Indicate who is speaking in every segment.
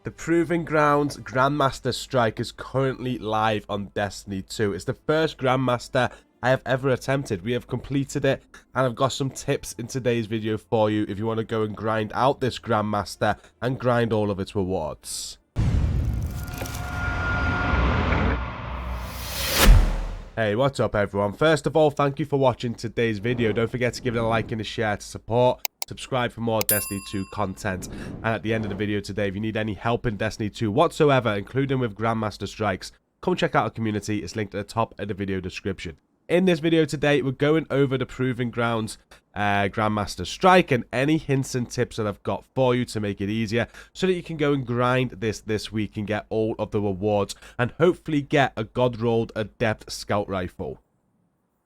Speaker 1: The Proving Grounds Grandmaster Strike is currently live on Destiny 2. It's the first Grandmaster I have ever attempted. We have completed it, and I've got some tips in today's video for you if you want to go and grind out this Grandmaster and grind all of its rewards. Hey, what's up everyone? First of all, thank you for watching today's video. Don't forget to give it a like and a share to support. Subscribe for more Destiny 2 content. And at the end of the video today, if you need any help in Destiny 2 whatsoever, including with Grandmaster Strikes, come check out our community. It's linked at the top of the video description. In this video today, we're going over the Proving Grounds Grandmaster Strike and any hints and tips that I've got for you to make it easier so that you can go and grind this week and get all of the rewards and hopefully get a God-rolled Adept Scout Rifle.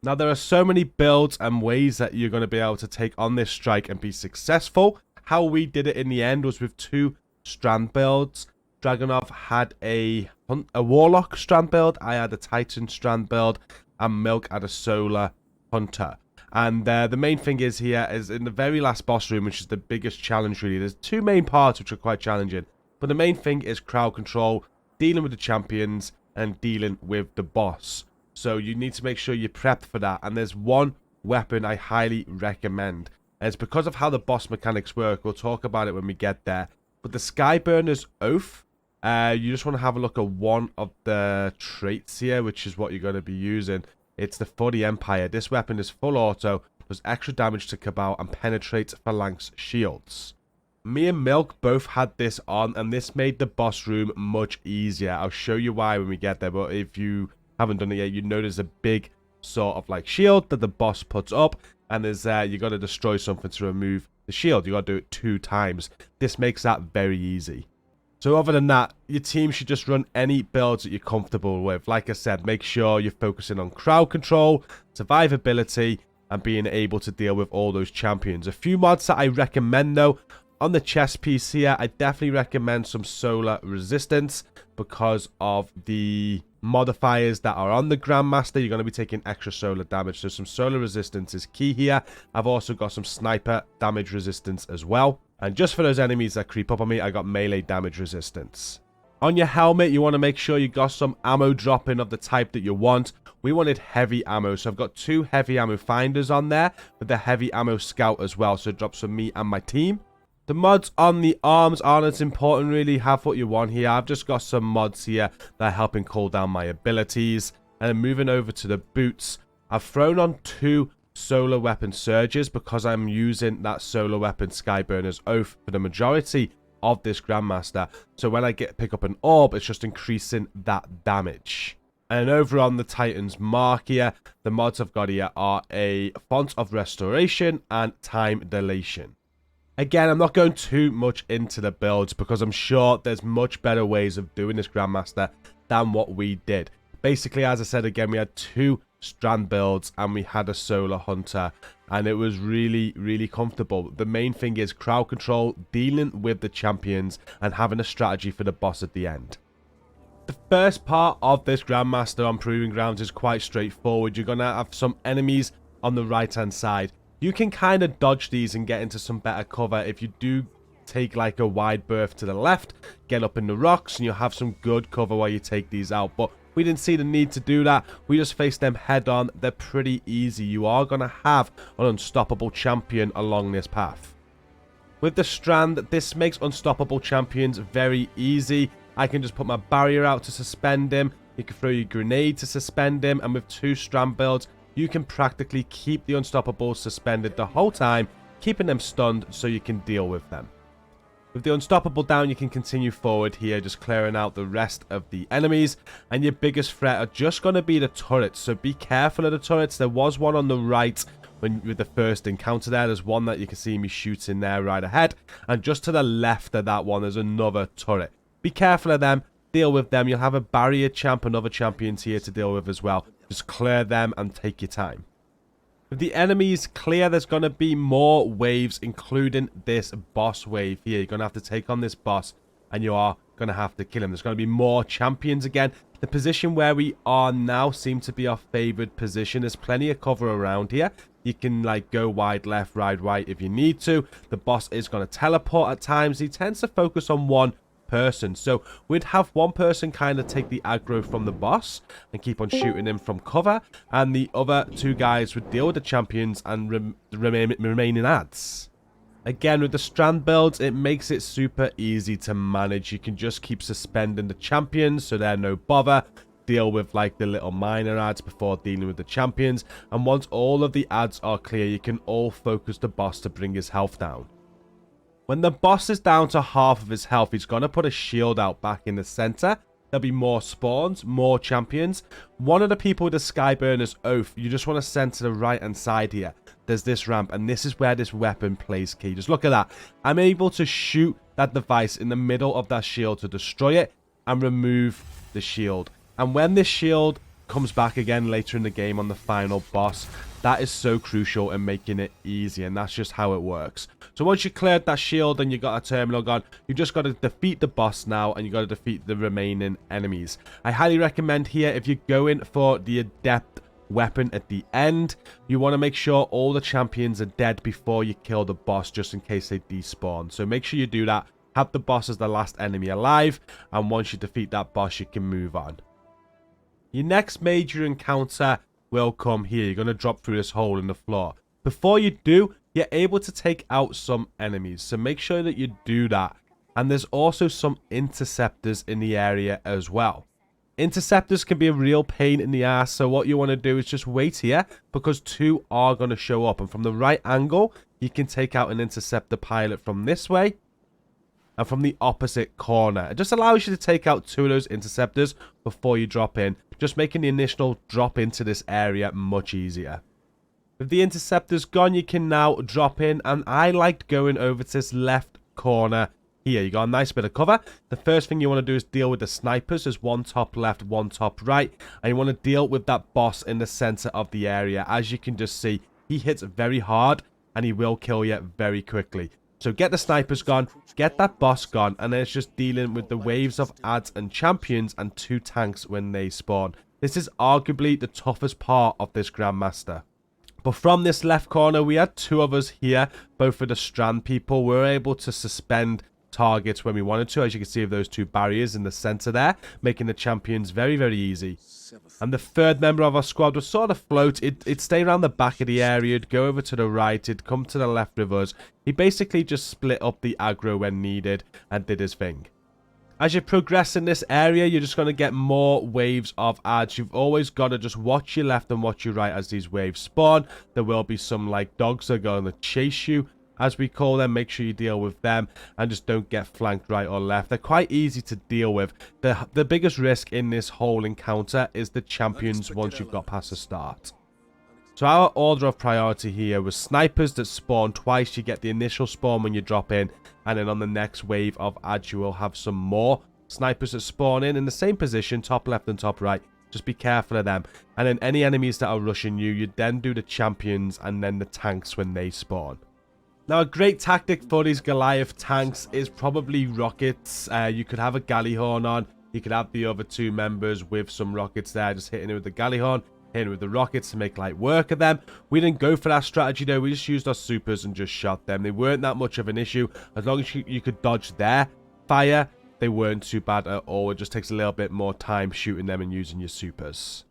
Speaker 1: Now, there are so many builds and ways that you're going to be able to take on this strike and be successful. How we did it in the end was with two strand builds. Dragonov had a Warlock strand build, I had a Titan strand build, and Milk had a Solar Hunter. And the main thing is here is in the very last boss room, which is the biggest challenge really. There's two main parts which are quite challenging. But the main thing is crowd control, dealing with the champions, and dealing with the boss. So you need to make sure you're prepped for that. And there's one weapon I highly recommend. And it's because of how the boss mechanics work. We'll talk about it when we get there. But the Skyburner's Oath, you just want to have a look at one of the traits here, which is what you're going to be using. It's for the Empire. This weapon is full auto, does extra damage to Cabal, and penetrates phalanx shields. Me and Milk both had this on, and this made the boss room much easier. I'll show you why when we get there, but if you haven't done it yet, you know there's a big sort of like shield that the boss puts up, and there's you got to destroy something to remove the shield. You got to do it 2 times. This makes that very easy. So other than that, your team should just run any builds that you're comfortable with. Like I said, make sure you're focusing on crowd control, survivability, and being able to deal with all those champions. A few mods that I recommend though, on the chest piece here, I definitely recommend some solar resistance because of the modifiers that are on the Grandmaster. You're going to be taking extra solar damage, so some solar resistance is key here. I've also got some sniper damage resistance as well. And just for those enemies that creep up on me, I got melee damage resistance. On your helmet, you want to make sure you got some ammo dropping of the type that you want. We wanted heavy ammo, so I've got 2 heavy ammo finders on there with the heavy ammo scout as well, so it drops for me and my team. The mods on the arms aren't as important really. Have what you want here. I've just got some mods here that are helping cool down my abilities. And then moving over to the boots, I've thrown on 2 solar weapon surges because I'm using that solar weapon Skyburner's Oath for the majority of this Grandmaster. So when I pick up an orb, it's just increasing that damage. And over on the Titan's mark here, the mods I've got here are a font of restoration and time dilation. Again, I'm not going too much into the builds because I'm sure there's much better ways of doing this Grandmaster than what we did. Basically, as I said again, we had 2 strand builds and we had a solar hunter, and it was really comfortable. The main thing is crowd control, dealing with the champions, and having a strategy for the boss at the end. The first part of this Grandmaster on Proving Grounds is quite straightforward. You're going to have some enemies on the right hand side. You can kind of dodge these and get into some better cover if you do take like a wide berth to the left, get up in the rocks, and you'll have some good cover while you take these out. But we didn't see the need to do that. We just faced them head on. They're pretty easy. You are going to have an unstoppable champion along this path. With the strand, this makes unstoppable champions very easy. I can just put my barrier out to suspend him. You can throw your grenade to suspend him. And with 2 strand builds, you can practically keep the unstoppables suspended the whole time, keeping them stunned so you can deal with them. With the unstoppable down, you can continue forward here, just clearing out the rest of the enemies. And your biggest threat are just going to be the turrets, so be careful of the turrets. There was one on the right with the first encounter there. There's one that you can see me shooting there right ahead. And just to the left of that one, there's another turret. Be careful of them, deal with them. You'll have a barrier champ and other champions here to deal with as well. Just clear them and take your time. With the enemies clear, there's going to be more waves, including this boss wave here. You're going to have to take on this boss, and you are going to have to kill him. There's going to be more champions again. The position where we are now seems to be our favored position. There's plenty of cover around here. You can like go wide left, right if you need to. The boss is going to teleport at times. He tends to focus on one person. So we'd have one person kind of take the aggro from the boss and keep on shooting him from cover, and the other two guys would deal with the champions and the remaining adds. Again, with the strand builds, it makes it super easy to manage. You can just keep suspending the champions so they're no bother. Deal with like the little minor ads before dealing with the champions. And once all of the ads are clear, you can all focus the boss to bring his health down. When the boss is down to half of his health, he's going to put a shield out back in the center. There'll be more spawns, more champions. One of the people with the Skyburner's oath, you just want to send to the right hand side here. There's this ramp, and this is where this weapon plays key. Just look at that. I'm able to shoot that device in the middle of that shield to destroy it and remove the shield. And when this shield comes back again later in the game on the final boss, that is so crucial in making it easy, and that's just how it works. So once you cleared that shield and you got a terminal gone, you just got to defeat the boss now, and you got to defeat the remaining enemies. I highly recommend here, if you're going for the adept weapon at the end, you want to make sure all the champions are dead before you kill the boss, just in case they despawn. So make sure you do that. Have the boss as the last enemy alive, and once you defeat that boss, you can move on. Your next major encounter will come here. You're going to drop through this hole in the floor. Before you do, you're able to take out some enemies, so make sure that you do that. And there's also some interceptors in the area as well. Interceptors can be a real pain in the ass, so what you want to do is just wait here, because two are going to show up. And from the right angle, you can take out an interceptor pilot from this way and from the opposite corner. It just allows you to take out two of those interceptors before you drop in, just making the initial drop into this area much easier. With the interceptors gone, you can now drop in, and I liked going over to this left corner here. You got a nice bit of cover. The first thing you want to do is deal with the snipers. There's one top left, one top right, and you want to deal with that boss in the center of the area. As you can just see, he hits very hard, and he will kill you very quickly. So get the snipers gone, get that boss gone, and then it's just dealing with the waves of adds and champions and two tanks when they spawn. This is arguably the toughest part of this Grandmaster. But from this left corner, we had two of us here, both for the strand people. We were able to suspend targets when we wanted to, as you can see, of those two barriers in the center there, making the champions very, very easy. And the third member of our squad would sort of float. It'd stay around the back of the area, it'd go over to the right, it'd come to the left with us. He basically just split up the aggro when needed and did his thing. As you progress in this area, you're just going to get more waves of adds. You've always got to just watch your left and watch your right as these waves spawn. There will be some like dogs that are going to chase you, as we call them. Make sure you deal with them and just don't get flanked right or left. They're quite easy to deal with. The biggest risk in this whole encounter is the champions once you've got past the start. So our order of priority here was snipers that spawn twice. You get the initial spawn when you drop in, and then on the next wave of adds you will have some more snipers that spawn in the same position, top left and top right. Just be careful of them. And then any enemies that are rushing you, you then do the champions and then the tanks when they spawn. Now, a great tactic for these Goliath tanks is probably rockets. You could have a Galleyhorn on. You could have the other two members with some rockets there, just hitting it with the Galleyhorn, hitting it with the rockets to make light work of them. We didn't go for that strategy, though. We just used our supers and just shot them. They weren't that much of an issue. As long as you could dodge their fire, they weren't too bad at all. It just takes a little bit more time shooting them and using your supers.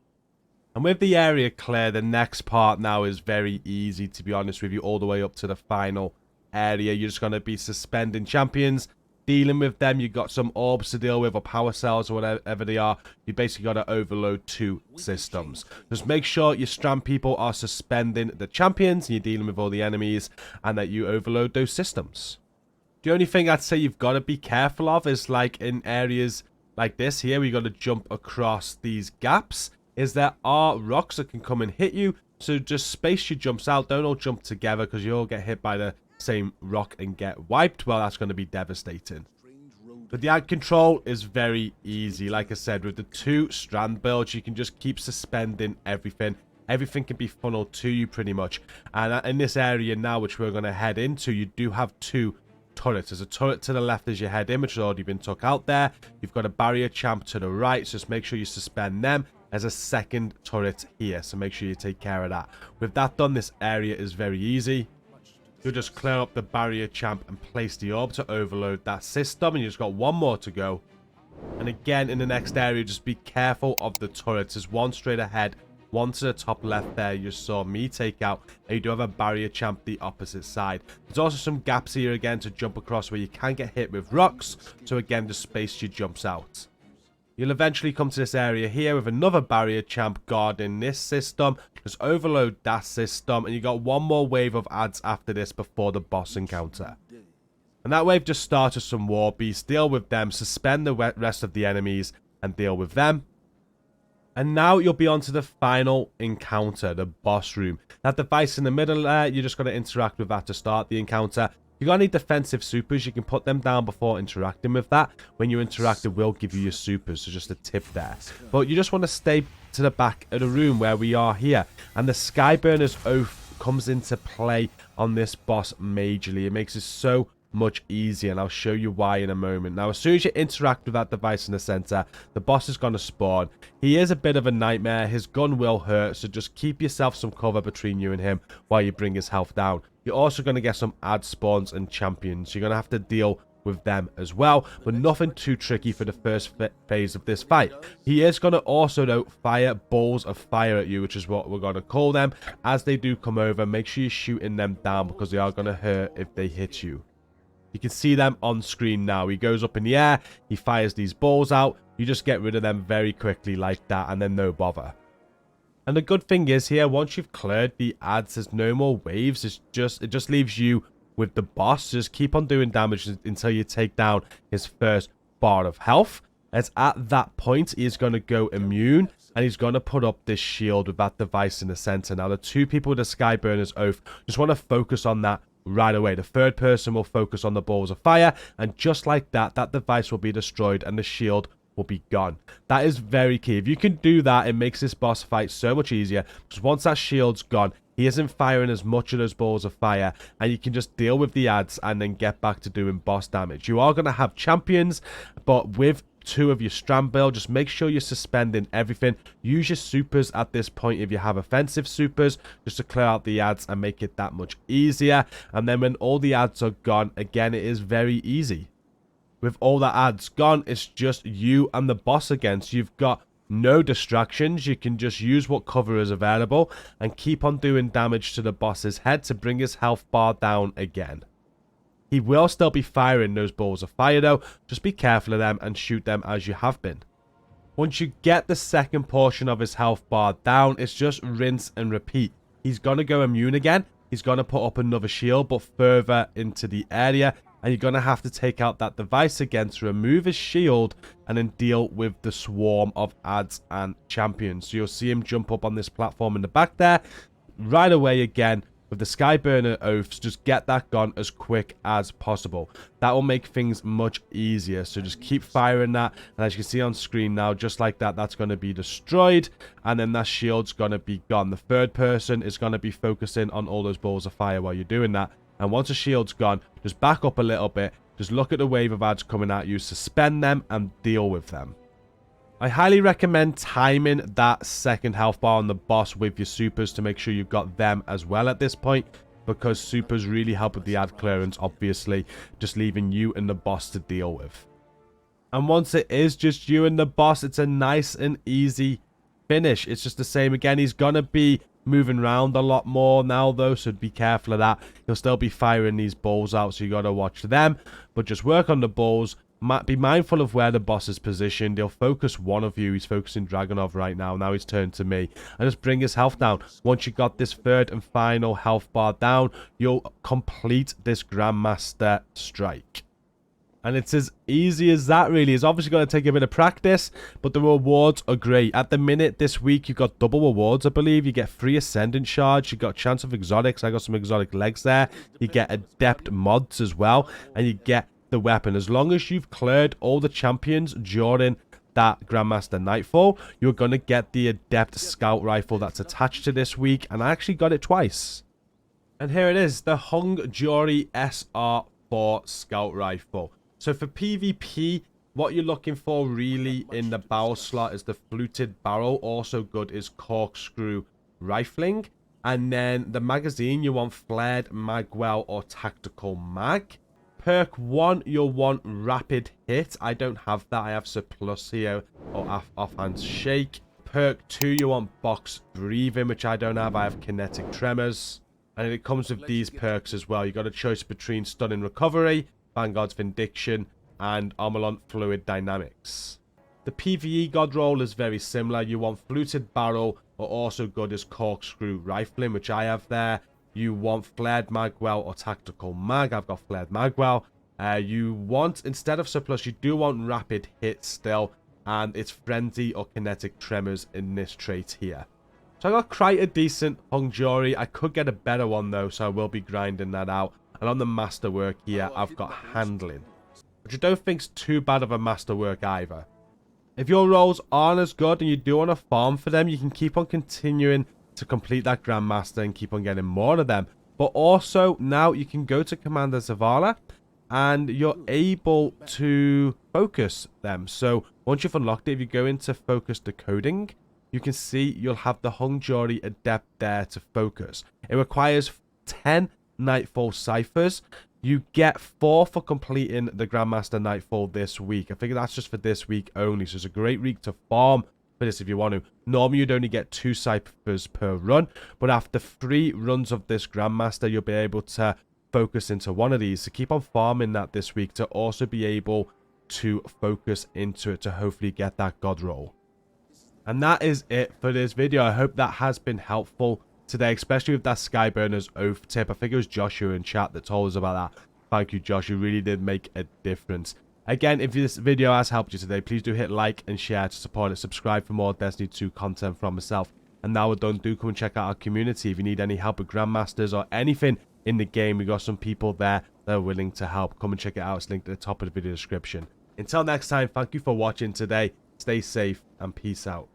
Speaker 1: And with the area clear, the next part now is very easy, to be honest with you, all the way up to the final area. You're just going to be suspending champions, dealing with them. You've got some orbs to deal with, or power cells, or whatever they are. You basically got to overload two systems. Just make sure your strand people are suspending the champions, and you're dealing with all the enemies, and that you overload those systems. The only thing I'd say you've got to be careful of is, like, in areas like this here, we got to jump across these gaps. Is there are rocks that can come and hit you, so just space your jumps out. Don't all jump together, because you all get hit by the same rock and get wiped. Well, that's going to be devastating. But the ad control is very easy. Like I said, with the two strand builds, you can just keep suspending everything. Everything can be funneled to you pretty much. And in this area now, which we're going to head into, you do have two turrets. There's a turret to the left as you head in, which has already been took out there. You've got a barrier champ to the right, so just make sure you suspend them. There's a second turret here, so make sure you take care of that. With that done, this area is very easy. you'll just clear up the barrier champ and place the orb to overload that system, and you've just got one more to go. And again, in the next area, just be careful of the turrets. There's one straight ahead, one to the top left there you saw me take out, and you do have a barrier champ the opposite side. There's also some gaps here again to jump across where you can get hit with rocks, so again just space your jumps out. You'll eventually come to this area here with another barrier champ guarding this system. Just overload that system, and you got one more wave of adds after this before the boss encounter. And that wave just started some war beasts, deal with them, suspend the rest of the enemies, and deal with them. And now you'll be on to the final encounter, the boss room. That device in the middle there, you're just going to interact with that to start the encounter. You're going to need defensive supers. You can put them down before interacting with that. When you interact, it will give you your supers, so just a tip there. But you just want to stay to the back of the room where we are here. And the Skyburner's Oath comes into play on this boss majorly. It makes it so much easier, and I'll show you why in a moment. Now, as soon as you interact with that device in the center, the boss is going to spawn. He is a bit of a nightmare. His gun will hurt, so just keep yourself some cover between you and him while you bring his health down. You're also going to get some ad spawns and champions. You're going to have to deal with them as well, but nothing too tricky for the first phase of this fight. He is going to also, though, fire balls of fire at you, which is what we're going to call them. As they do come over, make sure you're shooting them down because they are going to hurt if they hit you. You can see them on screen now. He goes up in the air, he fires these balls out. You just get rid of them very quickly like that, and then no bother. And the good thing is here, once you've cleared the ads, there's no more waves. It just leaves you with the boss. Just keep on doing damage until you take down his first bar of health. As at that point, he is going to go immune, and he's going to put up this shield with that device in the center. Now, the two people with the Skyburner's Oath just want to focus on that right away. The third person will focus on the balls of fire, and just like that, that device will be destroyed and the shield will be gone. That is very key. If you can do that, it makes this boss fight so much easier, because once that shield's gone, he isn't firing as much of those balls of fire, and you can just deal with the ads and then get back to doing boss damage. You are going to have champions, but with two of your strand build, just make sure you're suspending everything. Use your supers at this point if you have offensive supers, just to clear out the ads and make it that much easier. And then when all the ads are gone, again, it is very easy. With all the ads gone, it's just you and the boss again, so you've got no distractions. You can just use what cover is available and keep on doing damage to the boss's head to bring his health bar down again. He will still be firing those balls of fire though. Just be careful of them and shoot them as you have been. Once you get the second portion of his health bar down, it's just rinse and repeat. He's going to go immune again. He's going to put up another shield, but further into the area. And you're going to have to take out that device again to remove his shield and then deal with the swarm of ads and champions. So you'll see him jump up on this platform in the back there. Right away again. With the Skyburner Oaths, just get that gone as quick as possible. That will make things much easier. So just keep firing that. And as you can see on screen now, just like that, that's going to be destroyed. And then that shield's going to be gone. The third person is going to be focusing on all those balls of fire while you're doing that. And once the shield's gone, just back up a little bit. Just look at the wave of ads coming at you. Suspend them and deal with them. I highly recommend timing that second health bar on the boss with your supers to make sure you've got them as well at this point, because supers really help with the ad clearance, obviously, just leaving you and the boss to deal with. And once it is just you and the boss, it's a nice and easy finish. It's just the same again. He's going to be moving around a lot more now though, so be careful of that. He'll still be firing these balls out, so you got to watch them, but just work on the balls. Be mindful of where the boss is positioned. He'll focus one of you. He's focusing Dragonov right now. Now he's turned to me. And just bring his health down. Once you got this third and final health bar down, you'll complete this Grandmaster strike. And it's as easy as that, really. It's obviously going to take a bit of practice, but the rewards are great. At the minute, this week, you've got double rewards, I believe. You get free Ascendant Shards. You got chance of exotics. I got some exotic legs there. You get Adept mods as well. And you get the weapon. As long as you've cleared all the champions during that Grandmaster Nightfall, you're going to get the Adept Scout Rifle that's attached to this week. And I actually got it twice. And here it is, the Hung Jury SR4 Scout Rifle. So for PvP, what you're looking for really in the barrel slot is the fluted barrel. Also good is corkscrew rifling. And then the magazine, you want flared, magwell, or tactical mag. Perk 1, you'll want rapid hit. I don't have that. I have surplus here, or offhand shake. Perk 2, you want box breathing, which I don't have. I have kinetic tremors. And it comes with these perks as well. You got a choice between stunning recovery, Vanguard's vindication, and Armorlant fluid dynamics. The PvE god roll is very similar. You want fluted barrel, or also good as corkscrew rifling, which I have there. You want flared magwell or tactical mag. I've got flared magwell. You want, instead of surplus, you do want rapid hit still, and it's frenzy or kinetic tremors in this trait here. So I got quite a decent hung jury. I could get a better one though, so I will be grinding that out. And on the masterwork here, I've got handling, which I don't think's too bad of a masterwork either. If your rolls aren't as good and you do want to farm for them, you can keep on continuing to complete that Grandmaster and keep on getting more of them. But also, now you can go to Commander Zavala and you're able to focus them. So, once you've unlocked it, if you go into Focus Decoding, you can see you'll have the Hung Jury Adept there to focus. It requires 10 Nightfall ciphers. You get 4 for completing the Grandmaster Nightfall this week. I figure that's just for this week only. So it's a great week to farm for this if you want to. Normally you'd only get 2 ciphers per run. But after 3 runs of this Grandmaster, you'll be able to focus into one of these. So keep on farming that this week to also be able to focus into it to hopefully get that god roll. And that is it for this video. I hope that has been helpful today, especially with that Skyburner's oath tip. I think it was Joshua in chat that told us about that. Thank you, Josh. You really did make a difference. Again, if this video has helped you today, please do hit like and share to support it. Subscribe for more Destiny 2 content from myself. And now we're done, do come and check out our community. If you need any help with Grandmasters or anything in the game, we got some people there that are willing to help. Come and check it out. It's linked at the top of the video description. Until next time, thank you for watching today. Stay safe and peace out.